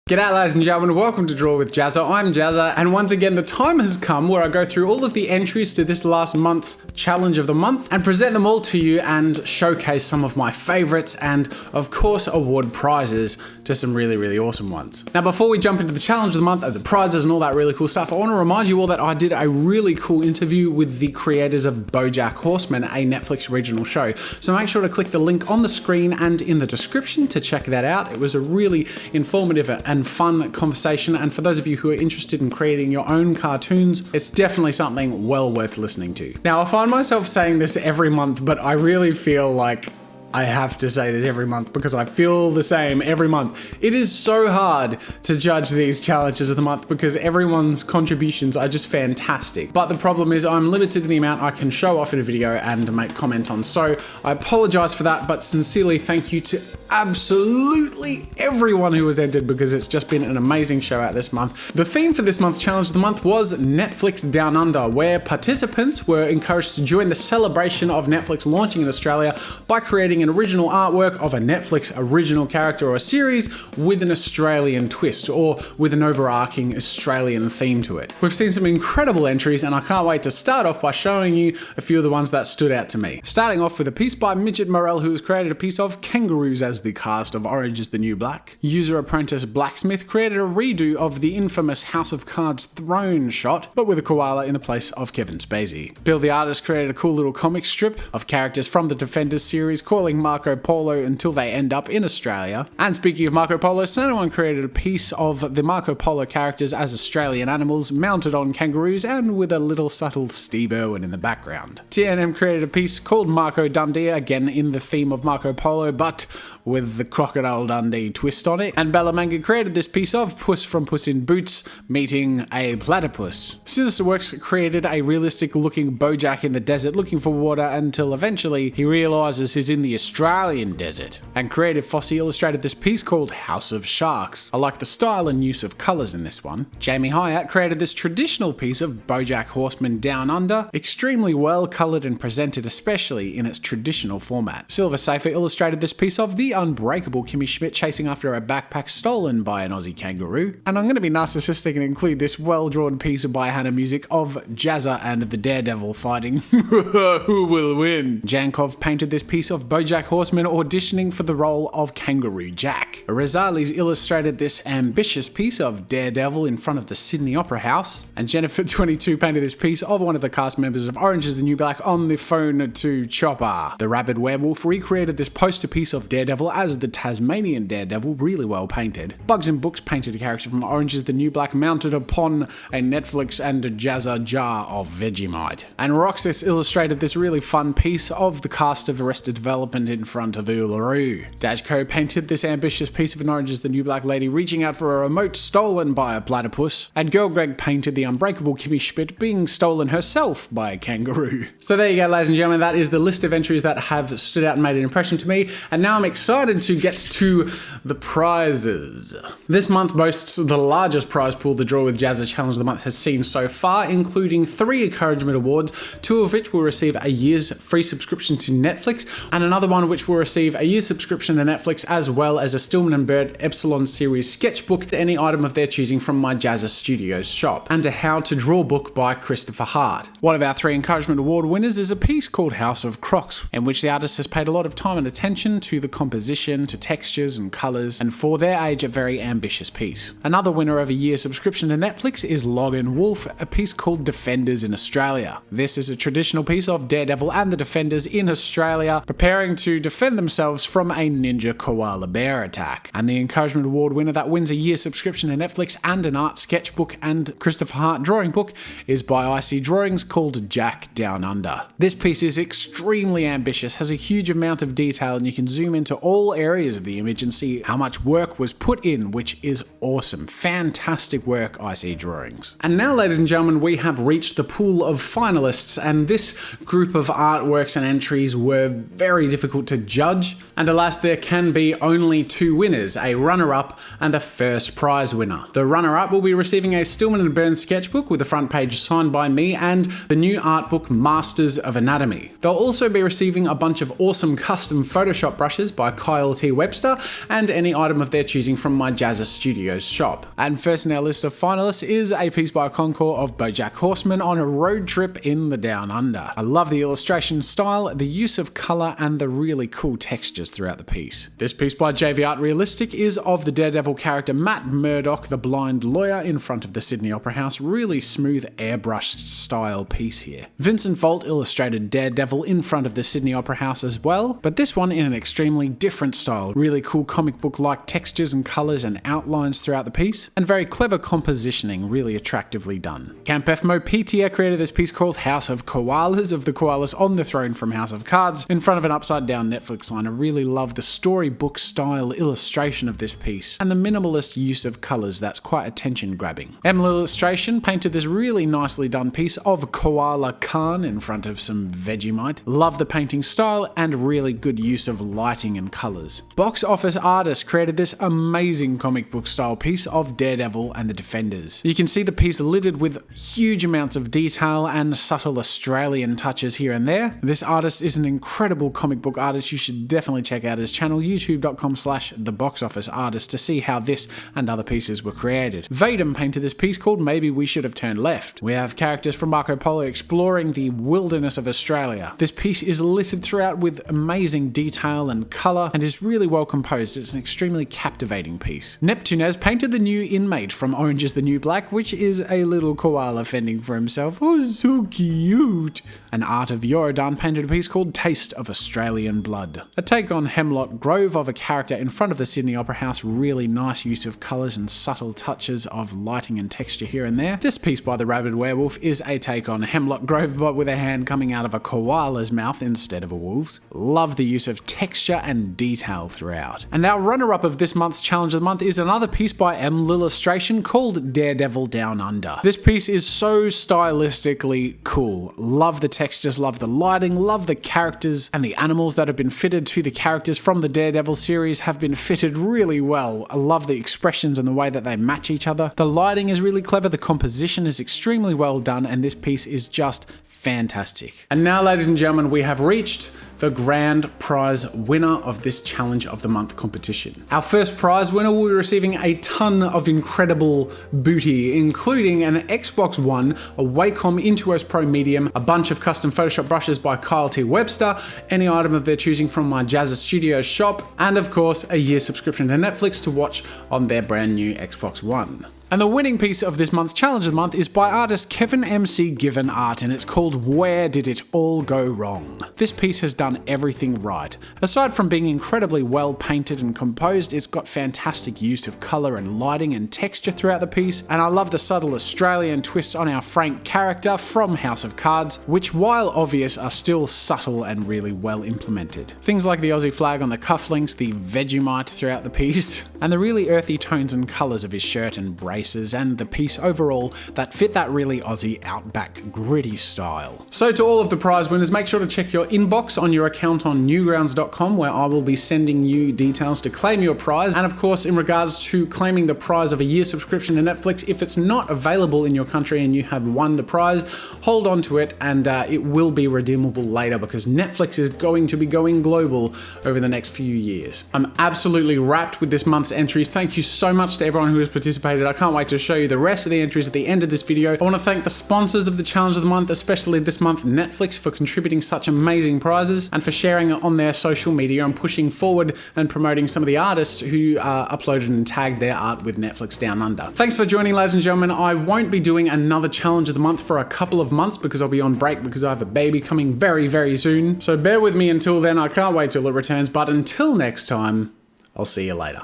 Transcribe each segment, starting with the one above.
G'day ladies and gentlemen, welcome to Draw with Jazza. I'm Jazza, and once again the time has come where I go through all of the entries to this last month's challenge of the month and present them all to you and showcase some of my favourites and of course award prizes to some really awesome ones. Now before we jump into the challenge of the month and the prizes and all that really cool stuff, I want to remind you all that I did a really cool interview with the creators of BoJack Horseman, a Netflix original show. So make sure to click the link on the screen and in the description to check that out. It was a really informative and fun conversation, and for those of you who are interested in creating your own cartoons, it's definitely something well worth listening to. Now I find myself saying this every month, but I really feel like I have to say this every month because I feel the same every month. It is so hard to judge these challenges of the month because everyone's contributions are just fantastic. But the problem is I'm limited to the amount I can show off in a video and make comment on. So I apologize for that, but sincerely thank you to absolutely everyone who has entered because it's just been an amazing show out this month. The theme for this month's challenge of the month was Netflix Down Under, where participants were encouraged to join the celebration of Netflix launching in Australia by creating an original artwork of a Netflix original character or series with an Australian twist or with an overarching Australian theme to it. We've seen some incredible entries and I can't wait to start off by showing you a few of the ones that stood out to me. Starting off with a piece by Midget Morel, who has created a piece of kangaroos as the cast of Orange is the New Black. User Apprentice Blacksmith created a redo of the infamous House of Cards throne shot, but with a koala in the place of Kevin Spacey. Bill the Artist created a cool little comic strip of characters from the Defenders series calling Marco Polo until they end up in Australia. And speaking of Marco Polo, Sanoan created a piece of the Marco Polo characters as Australian animals mounted on kangaroos and with a little subtle Steve Irwin in the background. TNM created a piece called Marco Dundee, again in the theme of Marco Polo, but with the Crocodile Dundee twist on it. And Bellamanga created this piece of Puss from Puss in Boots meeting a platypus. Sinister Works created a realistic looking BoJack in the desert looking for water until eventually he realises he's in the Australian desert. And Creative Fossey illustrated this piece called House of Sharks. I like the style and use of colours in this one. Jamie Hyatt created this traditional piece of BoJack Horseman Down Under, extremely well coloured and presented especially in its traditional format. Silver Safer illustrated this piece of the unbreakable Kimmy Schmidt chasing after a backpack stolen by an Aussie kangaroo. And I'm going to be narcissistic and include this well-drawn piece by Hannah Music of Jazza and the Daredevil fighting. Who will win? Jankov painted this piece of BoJack Horseman auditioning for the role of Kangaroo Jack. Razali's illustrated this ambitious piece of Daredevil in front of the Sydney Opera House. And Jennifer22 painted this piece of one of the cast members of Orange is the New Black on the phone to Chopper. The Rabid Werewolf recreated this poster piece of Daredevil as the Tasmanian Daredevil, really well painted. Bugs and Books painted a character from Orange is the New Black mounted upon a Netflix and a Jazza jar of Vegemite. And Roxas illustrated this really fun piece of the cast of Arrested Development in front of Uluru. Dajko painted this ambitious piece of an Orange is the New Black lady reaching out for a remote stolen by a platypus. And Girl Greg painted the unbreakable Kimmy Schmidt being stolen herself by a kangaroo. So there you go, ladies and gentlemen, that is the list of entries that have stood out and made an impression to me. And now I'm excited to get to the prizes. This month boasts the largest prize pool the Draw with Jazza Challenge of the Month has seen so far, including 3 encouragement awards, 2 of which will receive a year's free subscription to Netflix, and another one which will receive a year's subscription to Netflix as well as a Stillman and Bird Epsilon series sketchbook to any item of their choosing from my Jazza Studios shop, and a How to Draw book by Christopher Hart. One of our 3 encouragement award winners is a piece called House of Crocs, in which the artist has paid a lot of time and attention to the composition, to textures and colours, and for their age a very ambitious piece. Another winner of a year's subscription to Netflix is Logan Wolf, a piece called Defenders in Australia. This is a traditional piece of Daredevil and the Defenders in Australia preparing to defend themselves from a ninja koala bear attack. And the encouragement award winner that wins a year's subscription to Netflix and an art sketchbook and Christopher Hart drawing book is by IC Drawings called Jack Down Under. This piece is extremely ambitious, has a huge amount of detail, and you can zoom into all areas of the image and see how much work was put in, which is awesome. Fantastic work, IC Drawings. And now, ladies and gentlemen, we have reached the pool of finalists, and this group of artworks and entries were very difficult to judge, and alas, there can be only 2 winners, a runner-up and a first prize winner. The runner-up will be receiving a Stillman and Burns sketchbook with the front page signed by me and the new art book Masters of Anatomy. They'll also be receiving a bunch of awesome custom Photoshop brushes by Kyle T. Webster, and any item of their choosing from my JAZZA'S Studios shop. And first in our list of finalists is a piece by Concord of BoJack Horseman on a road trip in the Down Under. I love the illustration style, the use of colour, and the really cool textures throughout the piece. This piece by JV Art Realistic is of the Daredevil character Matt Murdock, the blind lawyer, in front of the Sydney Opera House. Really smooth airbrushed style piece here. Vincent Volt illustrated Daredevil in front of the Sydney Opera House as well, but this one in an extremely different style. Really cool comic book-like textures and colours and outlines throughout the piece, and very clever compositioning, really attractively done. Camp F. Mo Pitia created this piece called House of Koalas, of the koalas on the throne from House of Cards, in front of an upside-down Netflix line. I really love the storybook style illustration of this piece, and the minimalist use of colours that's quite attention-grabbing. M. Illustration painted this really nicely done piece of Koala Khan in front of some Vegemite. Love the painting style and really good use of lighting and colours. Box Office Artists created this amazing comic book style piece of Daredevil and the Defenders. You can see the piece littered with huge amounts of detail and subtle Australian touches here and there. This artist is an incredible comic book artist. You should definitely check out his channel, youtube.com/theboxofficeartist, to see how this and other pieces were created. Vadim painted this piece called Maybe We Should Have Turned Left. We have characters from Marco Polo exploring the wilderness of Australia. This piece is littered throughout with amazing detail and colour and is really well composed. It's an extremely captivating piece. Neptunez painted the new inmate from Orange is the New Black, which is a little koala fending for himself. Oh, so cute. And Art of Yorodon painted a piece called Taste of Australian Blood. A take on Hemlock Grove of a character in front of the Sydney Opera House. Really nice use of colours and subtle touches of lighting and texture here and there. This piece by the Rabid Werewolf is a take on Hemlock Grove, but with a hand coming out of a koala's mouth instead of a wolf's. Love the use of texture and detail throughout. And our runner-up of this month's Challenge of the Month is another piece by M. Illustration called Daredevil Down Under. This piece is so stylistically cool. Love the textures, love the lighting, love the characters, and the animals that have been fitted to the characters from the Daredevil series have been fitted really well. I love the expressions and the way that they match each other. The lighting is really clever, the composition is extremely well done, and this piece is just fantastic. And now, ladies and gentlemen, we have reached the grand prize winner of this Challenge of the Month competition. Our first prize winner will be receiving a ton of incredible booty, including an Xbox One, a Wacom Intuos Pro Medium, a bunch of custom Photoshop brushes by Kyle T. Webster, any item of their choosing from my JAZZA'S Studios shop, and of course a year subscription to Netflix to watch on their brand new Xbox One. And the winning piece of this month's Challenge of the Month is by artist Kevin MC Given Art, and it's called Where Did It All Go Wrong? This piece has done everything right. Aside from being incredibly well painted and composed, it's got fantastic use of colour and lighting and texture throughout the piece, and I love the subtle Australian twists on our Frank character from House of Cards, which, while obvious, are still subtle and really well implemented. Things like the Aussie flag on the cufflinks, the Vegemite throughout the piece, and the really earthy tones and colours of his shirt and braces, and the piece overall that fit that really Aussie outback gritty style. So to all of the prize winners, make sure to check your inbox on your account on newgrounds.com, where I will be sending you details to claim your prize. And of course, in regards to claiming the prize of a year subscription to Netflix, if it's not available in your country and you have won the prize, hold on to it, and it will be redeemable later, because Netflix is going to be going global over the next few years. I'm absolutely wrapped with this month's entries. Thank you so much to everyone who has participated. I can't wait to show you the rest of the entries at the end of this video. I want to thank the sponsors of the Challenge of the Month, especially this month Netflix, for contributing such amazing prizes and for sharing it on their social media and pushing forward and promoting some of the artists who uploaded and tagged their art with Netflix Down Under. Thanks for joining, ladies and gentlemen. I won't be doing another Challenge of the Month for a couple of months because I'll be on break because I have a baby coming very, very soon. So bear with me until then. I can't wait till it returns, but until next time, I'll see you later.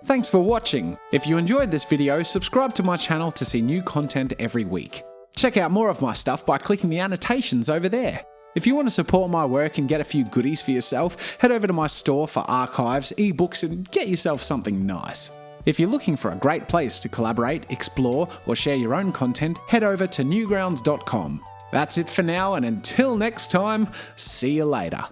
Thanks for watching. If you enjoyed this video, subscribe to my channel to see new content every week. Check out more of my stuff by clicking the annotations over there. If you want to support my work and get a few goodies for yourself, head over to my store for archives, ebooks, and get yourself something nice. If you're looking for a great place to collaborate, explore, or share your own content, head over to newgrounds.com. That's it for now, and until next time, see you later.